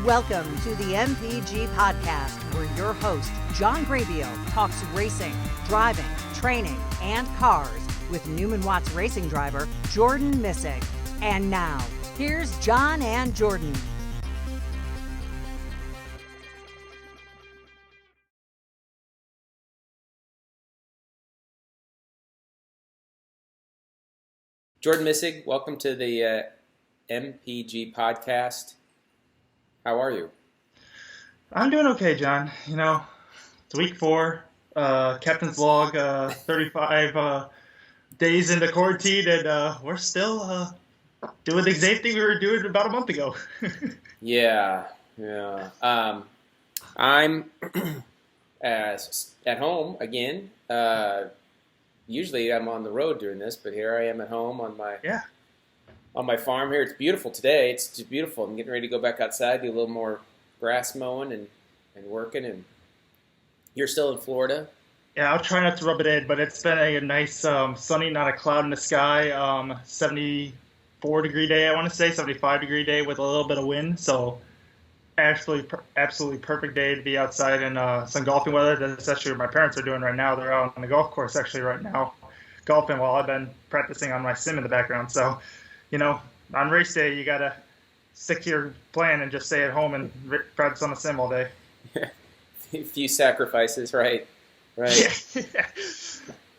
Welcome to the MPG Podcast, where your host, John Grabio, talks racing, driving, training, and cars with Newman Watts racing driver Jordan Missig. And now, here's John and Jordan. Jordan Missig, welcome to the MPG Podcast. How are you? I'm doing okay, John. You know, it's week 4, captain's log, 35 days into quarantine, and we're still doing the same thing we were doing about a month ago. Yeah. I'm at home again. Usually I'm on the road doing this, but here I am at home on my farm here. It's beautiful today. It's just beautiful. I'm getting ready to go back outside, do a little more grass mowing and working. And you're still in Florida? Yeah, I'll try not to rub it in, but it's been a nice sunny, not a cloud in the sky, 74-degree day, I want to say, 75-degree day with a little bit of wind. So absolutely perfect day to be outside in some golfing weather. That's actually what my parents are doing right now. They're out on the golf course actually right now golfing while I've been practicing on my sim in the background. So, you know, on race day, you got to stick to your plan and just stay at home and practice on the sim all day. A few sacrifices, right? Yeah.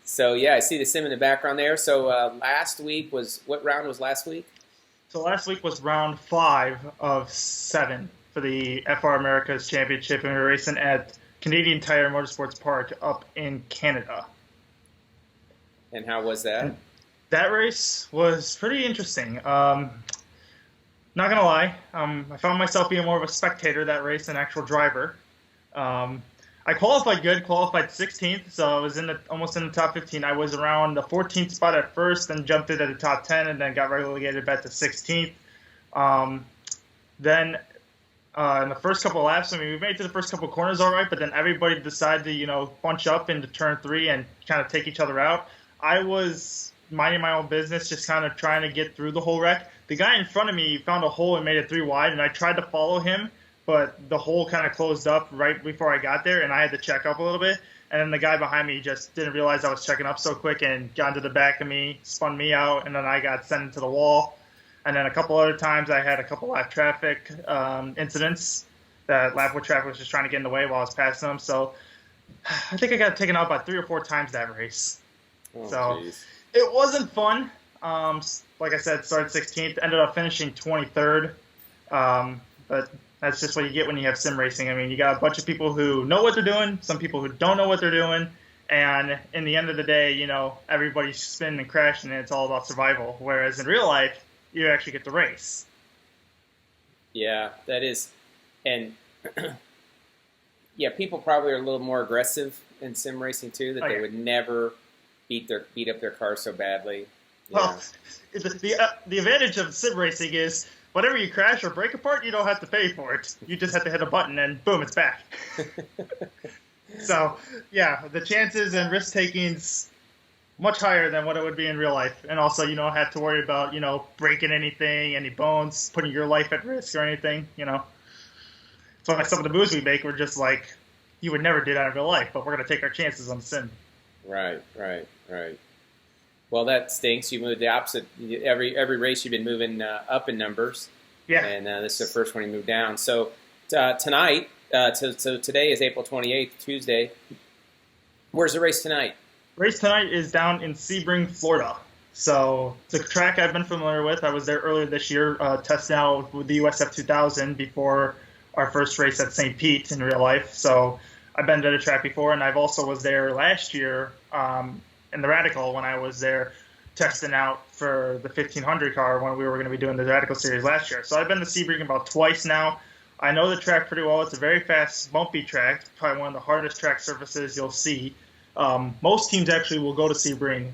So, yeah, I see the sim in the background there. So last week what round was last week? So last week was round 5 of 7 for the FRAmericas Championship, and we were racing at Canadian Tire Motorsports Park up in Canada. And how was that? And that race was pretty interesting. Not going to lie, I found myself being more of a spectator that race than actual driver. I qualified 16th, so I was almost in the top 15. I was around the 14th spot at first, then jumped into the top 10, and then got relegated back to 16th. Then in the first couple of laps, I mean, we made it to the first couple of corners all right, but then everybody decided to, bunch up into turn 3 and kind of take each other out. I was minding my own business, just kind of trying to get through the whole wreck. The guy in front of me found a hole and made it 3 wide, and I tried to follow him, but the hole kind of closed up right before I got there, and I had to check up a little bit. And then the guy behind me just didn't realize I was checking up so quick and got into the back of me, spun me out, and then I got sent into the wall. And then a couple other times I had a couple lap traffic incidents that lap traffic was just trying to get in the way while I was passing them. So I think I got taken out by 3 or 4 times that race. Geez. It wasn't fun. Like I said, started 16th, ended up finishing 23rd. But that's just what you get when you have sim racing. I mean, you got a bunch of people who know what they're doing, some people who don't know what they're doing, and in the end of the day, everybody's spinning and crashing, and it's all about survival. Whereas in real life, you actually get to race. Yeah, that is. And, yeah, people probably are a little more aggressive in sim racing, too, that they would never beat up their car so badly. Well, the advantage of sim racing is whatever you crash or break apart, you don't have to pay for it. You just have to hit a button and boom, it's back. So, yeah, the chances and risk taking's much higher than what it would be in real life. And also, you don't have to worry about, breaking anything, any bones, putting your life at risk or anything, That's why some of the moves we make were just like, you would never do that in real life, but we're going to take our chances on the sim. Right. Well, that stinks. You moved the opposite. Every race you've been moving up in numbers. Yeah. And this is the first one you moved down. So tonight, so today is April 28th, Tuesday. Where's the race tonight? Race tonight is down in Sebring, Florida. So it's a track I've been familiar with. I was there earlier this year, testing out with the USF 2000 before our first race at St. Pete in real life. So I've been to the track before, and I've also was there last year in the Radical when I was there testing out for the 1500 car when we were going to be doing the Radical series last year. So I've been to Sebring about twice now. I know the track pretty well. It's a very fast, bumpy track. It's probably one of the hardest track surfaces you'll see. Most teams actually will go to Sebring.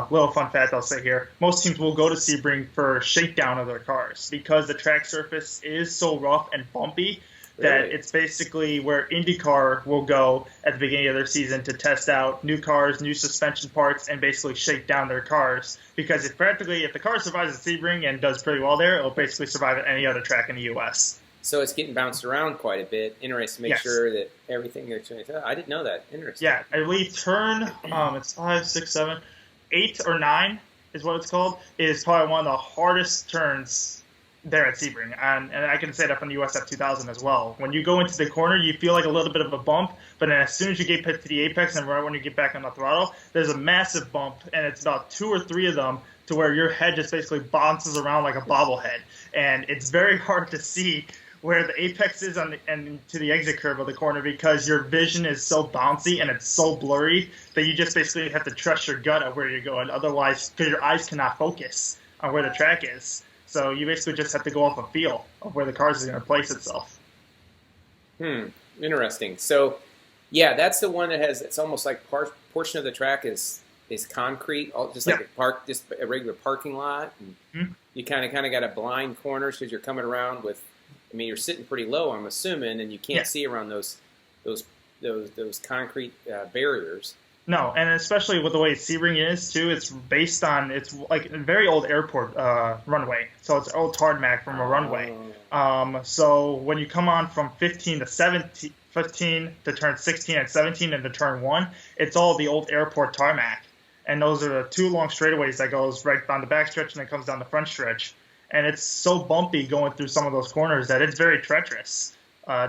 Little fun fact I'll say here. Most teams will go to Sebring for shakedown of their cars because the track surface is so rough and bumpy that it's basically where IndyCar will go at the beginning of their season to test out new cars, new suspension parts, and basically shake down their cars. Because if the car survives at Sebring and does pretty well there, it'll basically survive at any other track in the U.S. So it's getting bounced around quite a bit. Interesting to make sure that everything they're doing. I didn't know that. Interesting. Yeah, I believe turn, it's 5, 6, 7, 8 or 9 is what it's called, is probably one of the hardest turns there at Sebring. And I can say that from the USF 2000 as well. When you go into the corner, you feel like a little bit of a bump, but then as soon as you get to the apex and right when you get back on the throttle, there's a massive bump, and it's about 2 or 3 of them to where your head just basically bounces around like a bobblehead. And it's very hard to see where the apex is and to the exit curve of the corner because your vision is so bouncy and it's so blurry that you just basically have to trust your gut of where you're going. Otherwise, because your eyes cannot focus on where the track is. So you basically just have to go off a feel of where the car is going to place itself. Interesting. So, yeah, that's the one that has, it's almost like portion of the track is concrete, just like just a regular parking lot. And you kind of got a blind corners because you're coming around with, I mean, you're sitting pretty low, I'm assuming, and you can't see around those concrete barriers. No, and especially with the way Sebring is too, it's based on it's like a very old airport runway, so it's old tarmac from a runway. So when you come on from 15 to 17, 15 to turn 16 and 17 and to turn 1, it's all the old airport tarmac, and those are the 2 long straightaways that goes right down the back stretch and then comes down the front stretch. And it's so bumpy going through some of those corners that it's very treacherous.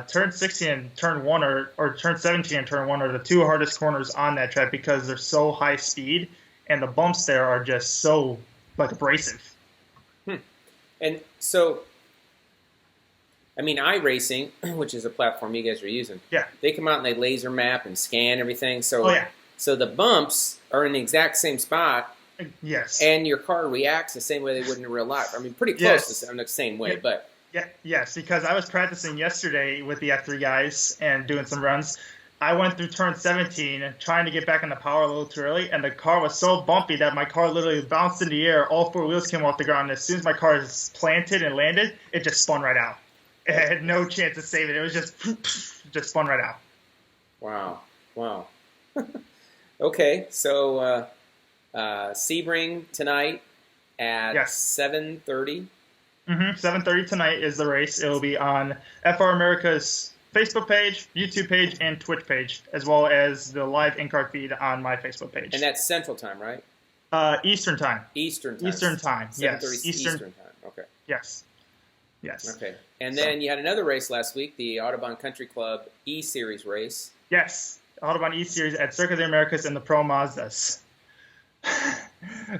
Turn 16 and turn 1 or turn 17 and turn 1 are the 2 hardest corners on that track because they're so high speed and the bumps there are just so like abrasive. And so, I mean, iRacing, which is a platform you guys are using, they come out and they laser map and scan everything. So, so the bumps are in the exact same spot. Yes. And your car reacts the same way they would in real life. I mean, pretty close to the same way, but... Yes, because I was practicing yesterday with the F3 guys and doing some runs. I went through turn 17 trying to get back in the power a little too early, and the car was so bumpy that my car literally bounced in the air. All 4 wheels came off the ground, and as soon as my car is planted and landed, it just spun right out. It had no chance of saving it. It was just spun right out. Wow. Okay, so... Sebring tonight at 7:30. 7:30 tonight is the race. It will be on FRAmericas Facebook page, YouTube page, and Twitch page, as well as the live in-car feed on my Facebook page. And that's Central Time, right? Eastern Time. Eastern Time. Yes. Eastern Time. Okay. Yes. Okay. And then you had another race last week, the Autobahn Country Club E-Series race. Yes. Autobahn E-Series at Circuit of the Americas and the Pro Mazdas.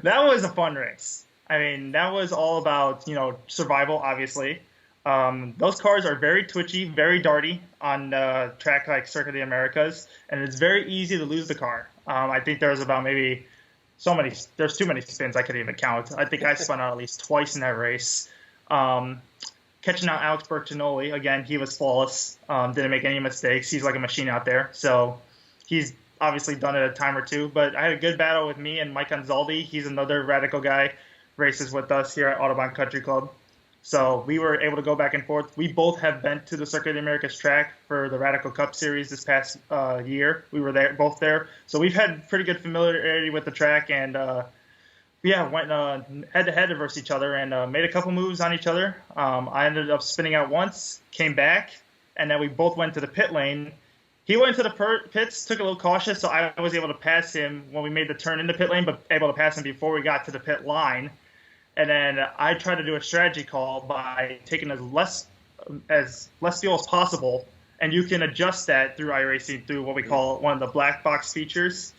That was a fun race. I mean, that was all about, survival, obviously. Those cars are very twitchy, very darty on a track like Circuit of the Americas, and it's very easy to lose the car. I think there's about maybe there's too many spins I could even count. I think I spun out at least twice in that race. Catching out Alex Bertinoli, again, he was flawless, didn't make any mistakes. He's like a machine out there, so he's obviously done it a time or two, but I had a good battle with me and Mike Anzaldi. He's another radical guy, races with us here at Autobahn Country Club. So we were able to go back and forth. We both have been to the Circuit of the Americas track for the Radical Cup Series this past year. We were both there. So we've had pretty good familiarity with the track and, went head-to-head versus each other and made a couple moves on each other. I ended up spinning out once, came back, and then we both went to the pit lane. He went to the pits, took a little cautious, so I was able to pass him when we made the turn into pit lane, but able to pass him before we got to the pit line. And then I tried to do a strategy call by taking as less fuel as possible, and you can adjust that through iRacing through what we call one of the black box features.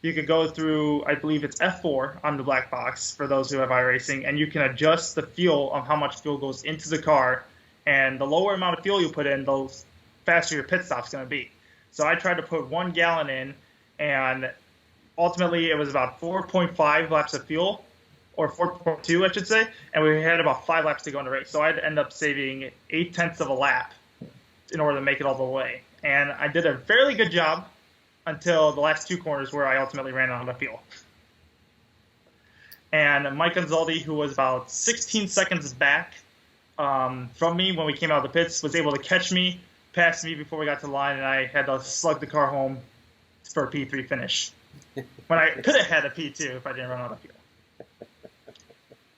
You can go through, I believe it's F4 on the black box for those who have iRacing, and you can adjust the fuel of how much fuel goes into the car, and the lower amount of fuel you put in, the faster your pit stop's going to be. So I tried to put 1 gallon in, and ultimately it was about 4.5 laps of fuel, or 4.2, I should say, and we had about 5 laps to go in the race. So I'd end up saving 0.8 of a lap in order to make it all the way. And I did a fairly good job until the last 2 corners where I ultimately ran out of fuel. And Mike Anzaldi, who was about 16 seconds back from me when we came out of the pits, was able to catch me, passed me before we got to the line, and I had to slug the car home for a P3 finish. When I could have had a P2 if I didn't run out of fuel.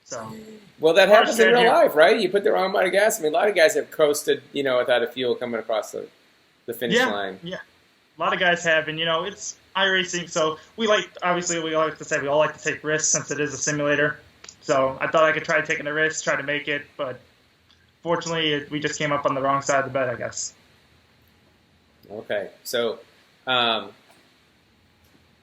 So, well, that happens in real life, right? You put the wrong amount of gas. I mean, a lot of guys have coasted, without a fuel coming across the finish line. Yeah, a lot of guys have, and it's iRacing, so we like to say we all like to take risks since it is a simulator. So I thought I could try taking the risk, try to make it, but fortunately we just came up on the wrong side of the bet, I guess. Okay, so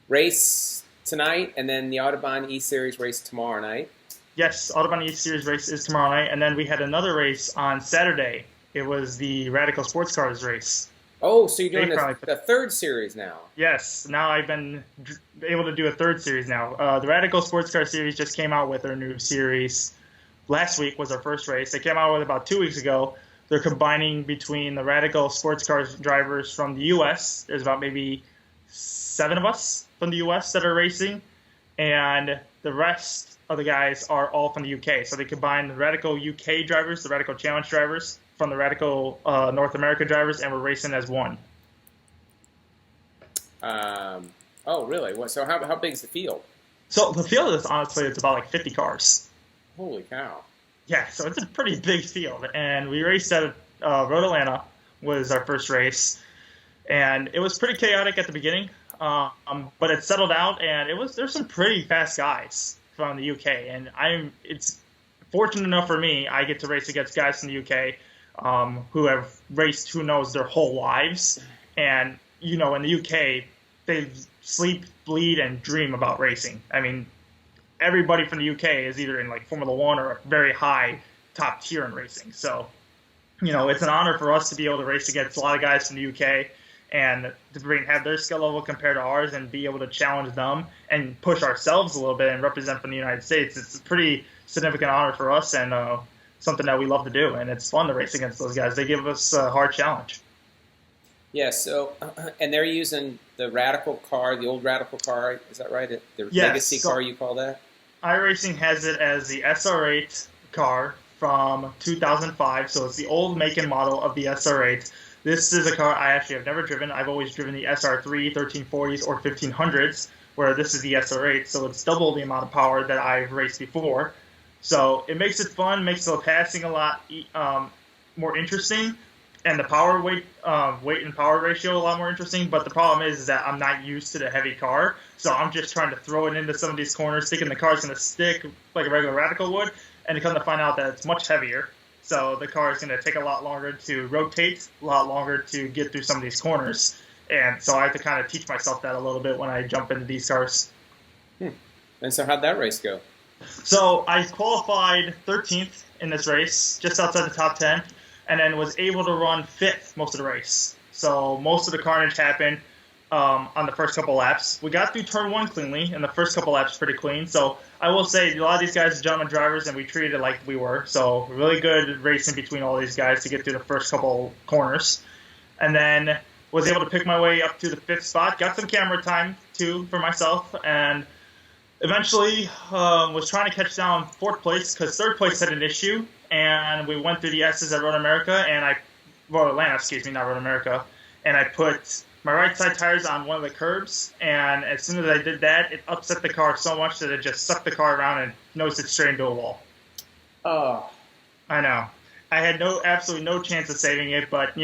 race tonight, and then the Autobahn E-Series race tomorrow night. Yes, Autobahn E-Series race is tomorrow night, and then we had another race on Saturday. It was the Radical Sports Cars race. Oh, so you're doing the third series now. Yes, now I've been able to do a third series now. The Radical Sports Car Series just came out with their new series. Last week was our first race. They came out with about 2 weeks ago. They're combining between the Radical Sports Car drivers from the U.S. There's about maybe 7 of us from the U.S. that are racing, and the rest of the guys are all from the U.K. So they combine the Radical UK drivers, the Radical Challenge drivers, from the Radical North America drivers, and we're racing as one. Oh, really? So how big is the field? So the field is honestly, it's about like 50 cars. Holy cow. Yeah, so it's a pretty big field. And we raced at Road Atlanta was our first race. And it was pretty chaotic at the beginning, but it settled out, and there's some pretty fast guys from the UK. And it's fortunate enough for me, I get to race against guys from the UK who have raced, who knows, their whole lives. And, in the UK, they sleep, bleed, and dream about racing. I mean, everybody from the UK is either in like Formula One or a very high top tier in racing. So, it's an honor for us to be able to race against a lot of guys from the UK and to have their skill level compared to ours and be able to challenge them and push ourselves a little bit and represent from the United States. It's a pretty significant honor for us, and something that we love to do, and it's fun to race against those guys. They give us a hard challenge. Yeah, so, and they're using the Radical car, the old Radical car, is that right? The legacy car, you call that? iRacing has it as the SR8 car from 2005, so it's the old make and model of the SR8. This is a car I actually have never driven. I've always driven the SR3, 1340s, or 1500s, where this is the SR8, so it's double the amount of power that I've raced before. So it makes it fun, makes the passing a lot more interesting, and the weight and power ratio a lot more interesting. But the problem is that I'm not used to the heavy car, so I'm just trying to throw it into some of these corners, thinking the car's going to stick like a regular Radical would, and to come to find out that it's much heavier. So the car is going to take a lot longer to rotate, a lot longer to get through some of these corners. And so I have to kind of teach myself that a little bit when I jump into these cars. And so how'd that race go? So I qualified 13th in this race, just outside the top 10, and then was able to run 5th most of the race. So most of the carnage happened on the first couple laps. We got through turn 1 cleanly, and the first couple laps pretty clean. So I will say a lot of these guys are gentleman drivers, and we treated it like we were. So really good racing between all these guys to get through the first couple corners. And then was able to pick my way up to the 5th spot. Got some camera time, too, for myself, and eventually was trying to catch down 4th place because 3rd place had an issue, and we went through the S's at Road America, Road Atlanta, not Road America, and I put my right side tires on one of the curbs, and as soon as I did that, it upset the car so much that it just sucked the car around and nosed it straight into a wall. Oh. I know. I had absolutely no chance of saving it, but,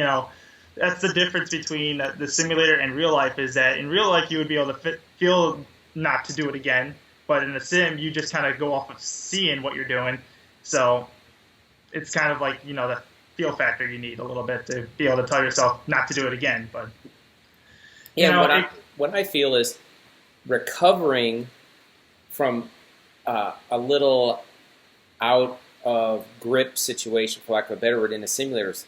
that's the difference between the simulator and real life, is that in real life you would be able to feel not to do it again, but in the sim you just kind of go off of seeing what you're doing. So it's kind of like, the feel factor you need a little bit to be able to tell yourself not to do it again. But what I feel is recovering from a little out of grip situation, for lack of a better word, in a simulator is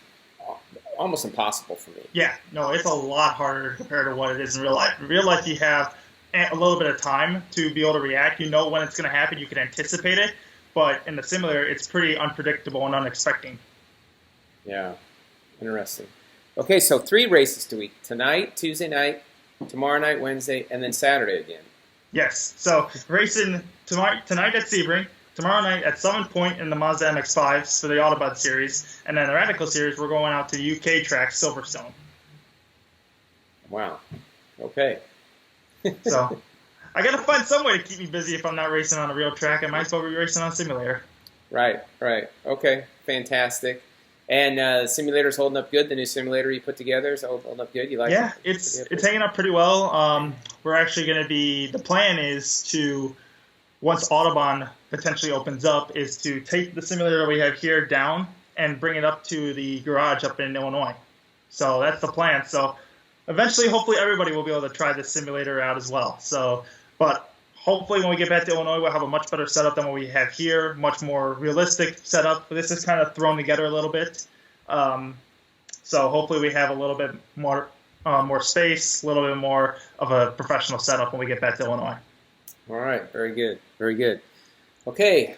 almost impossible for me. Yeah, no, it's a lot harder compared to what it is in real life. In real life, you have a little bit of time to be able to react. You know when it's going to happen. You can anticipate it. But in the simulator, it's pretty unpredictable and unexpected. Yeah, interesting. Okay, so 3 races a week. Tonight, Tuesday night, tomorrow night, Wednesday, and then Saturday again. Yes, so racing tonight at Sebring, tomorrow night at Summon Point in the Mazda MX-5s for the Autobahn Series, and then the Radical Series, we're going out to the UK track, Silverstone. Wow. Okay. So I got to find some way to keep me busy if I'm not racing on a real track. I might as well be racing on a simulator. Right. Okay, fantastic. And the simulator's holding up good. The new simulator you put together is holding up good. You like it? Yeah, it's hanging up pretty well. We're actually going to be, the plan is to, once Audubon potentially opens up, is to take the simulator we have here down and bring it up to the garage up in Illinois. So that's the plan. So eventually, hopefully, everybody will be able to try this simulator out as well. So, but hopefully, when we get back to Illinois, we'll have a much better setup than what we have here, much more realistic setup. This is kind of thrown together a little bit. So hopefully, we have a little bit more space, a little bit more of a professional setup when we get back to Illinois. All right, very good. Okay,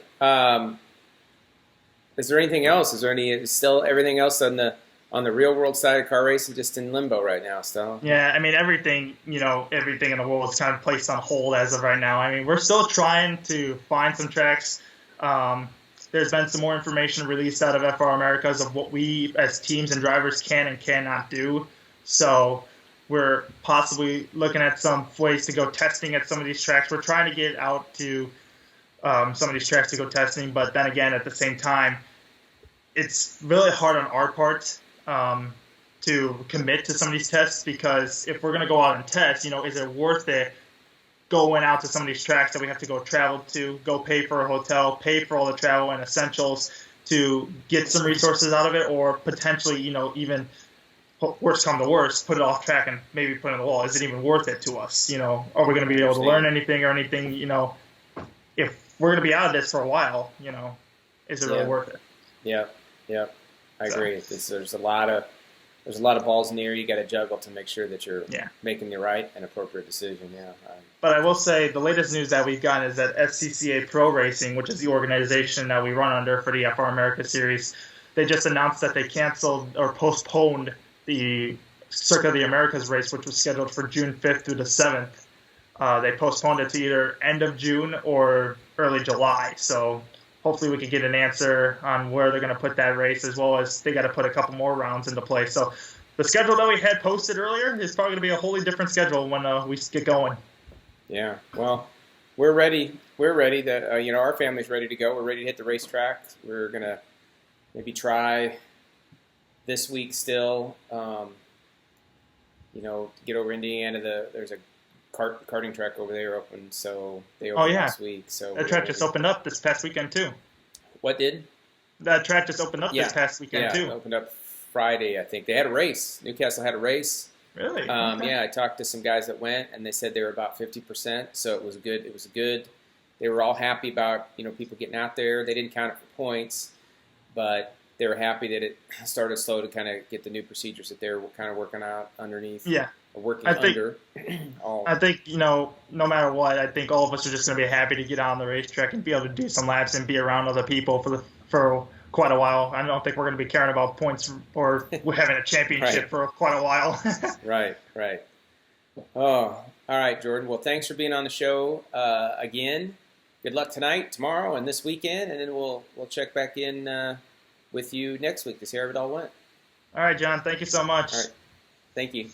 is there anything else? Is still everything else on the real world side of car racing just in limbo right now still? Yeah, I mean, everything in the world is kind of placed on hold as of right now. I mean, we're still trying to find some tracks. There's been some more information released out of FRAmericas of what we as teams and drivers can and cannot do. So we're possibly looking at some ways to go testing at some of these tracks. We're trying to get out to some of these tracks to go testing, but then again, at the same time, it's really hard on our part to commit to some of these tests, because if we're going to go out and test, is it worth it going out to some of these tracks that we have to go travel to, go pay for a hotel, pay for all the travel and essentials to get some resources out of it, or potentially, even worst come to worst, put it off track and maybe put it on the wall. Is it even worth it to us? Are we going to be able to learn anything or anything? If we're going to be out of this for a while, is it really worth it? Yeah. I agree. There's a lot of balls in the air you got to juggle to make sure that you're making the right and appropriate decision. Yeah. But I will say the latest news that we've gotten is that SCCA Pro Racing, which is the organization that we run under for the FRAmericas series, they just announced that they canceled or postponed the Circuit of the Americas race, which was scheduled for June 5th through the 7th. They postponed it to either end of June or early July. So hopefully we can get an answer on where they're going to put that race, as well as they got to put a couple more rounds into play. So the schedule that we had posted earlier is probably going to be a wholly different schedule when we get going. Yeah, well, we're ready. We're ready. Our family's ready to go. We're ready to hit the racetrack. We're going to maybe try this week still, get over Indiana. There's a karting track over there open, so they opened this week. So that track just opened up this past weekend too. What did? That track just opened up this past weekend too. Yeah, opened up Friday, I think. They had a race. Newcastle had a race. Really? Okay. Yeah, I talked to some guys that went, and they said they were about 50%, so it was good. They were all happy about, people getting out there. They didn't count it for points, but they were happy that it started slow to kind of get the new procedures that they're kind of working out underneath. Yeah. I think, no matter what, I think all of us are just going to be happy to get on the racetrack and be able to do some laps and be around other people for quite a while. I don't think we're going to be caring about points or having a championship for quite a while. Right. Oh, all right, Jordan. Well, thanks for being on the show again. Good luck tonight, tomorrow, and this weekend, and then we'll check back in with you next week to see how it all went. All right, John. Thank you so much. All right. Thank you.